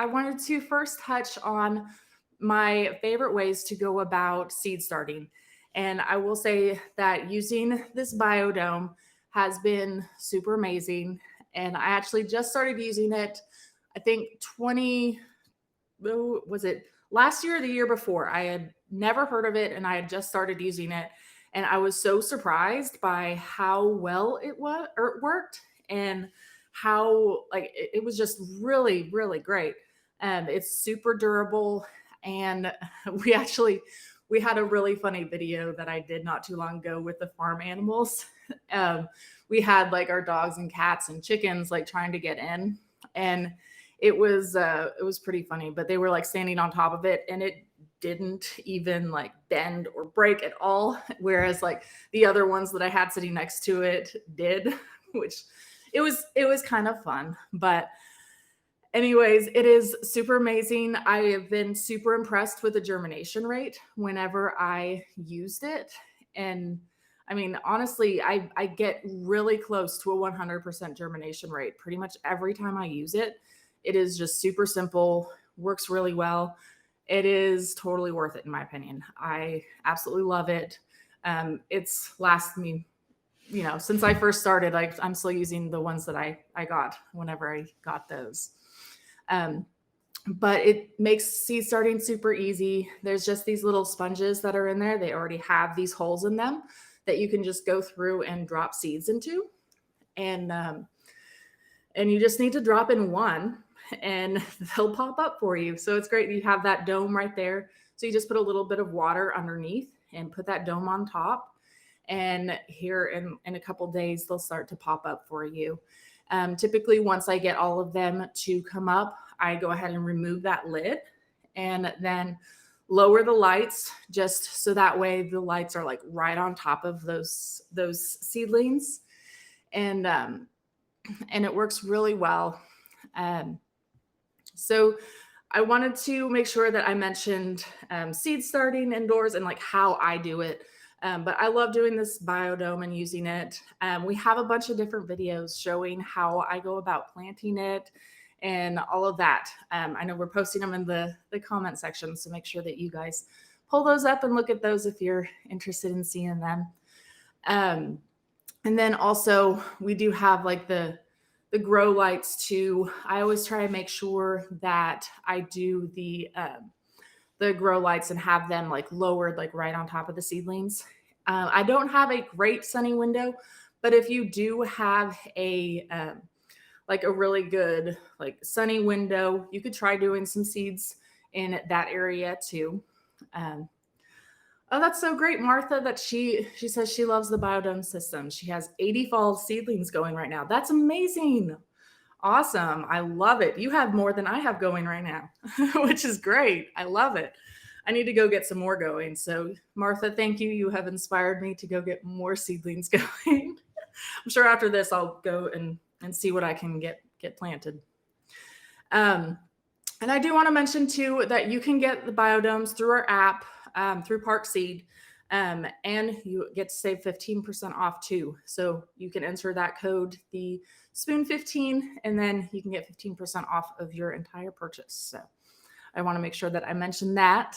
I wanted to first touch on my favorite ways to go about seed starting. And I will say that using this biodome has been super amazing. And I actually just started using it, I think 20, was it last year or the year before? I had never heard of it and I had just started using it. And I was so surprised by how well it was or it worked and how like it was just really, really great. It's super durable. And we had a really funny video that I did not too long ago with the farm animals. Um, we had like our dogs and cats and chickens like trying to get in. And it was pretty funny, but they were like standing on top of it and it didn't even like bend or break at all, whereas like the other ones that I had sitting next to it did, which it was kind of fun. But anyways, it is super amazing. I have been super impressed with the germination rate whenever I used it. And I mean, honestly, I get really close to a 100% germination rate pretty much every time I use it. It is just super simple, works really well. It is totally worth it, in my opinion. I absolutely love it. It's lasted me, since I first started. I'm still using the ones that I got whenever I got those. Um, but it makes seed starting super easy. There's just these little sponges that are in there. They already have these holes in them that you can just go through and drop seeds into. And you just need to drop in one and they'll pop up for you. So it's great. You have that dome right there. So you just put a little bit of water underneath and put that dome on top. And here in a couple days, they'll start to pop up for you. Typically, once I get all of them to come up, I go ahead and remove that lid and then lower the lights just so that way the lights are like right on top of those seedlings. And it works really well. Um, so I wanted to make sure that I mentioned seed starting indoors and like how I do it. But I love doing this biodome and using it. We have a bunch of different videos showing how I go about planting it and all of that. I know we're posting them in the comment section, so make sure that you guys pull those up and look at those if you're interested in seeing them. And then also we do have like the grow lights too. I always try to make sure that I do the grow lights and have them like lowered like right on top of the seedlings. I don't have a great sunny window, but if you do have like a really good like sunny window, you could try doing some seeds in that area too. Um, Oh, that's so great, Martha, that she says she loves the biodome system. She has 80 fall seedlings going right now. That's amazing. Awesome. I love it. You have more than I have going right now, which is great. I love it. I need to go get some more going. So, Martha, thank you. You have inspired me to go get more seedlings going. I'm sure after this I'll go and see what I can get planted. And I do want to mention too that you can get the biodomes through our app, through Park Seed, and you get to save 15% off too. So you can enter that code, the Spoon 15, and then you can get 15% off of your entire purchase. So I want to make sure that I mention that.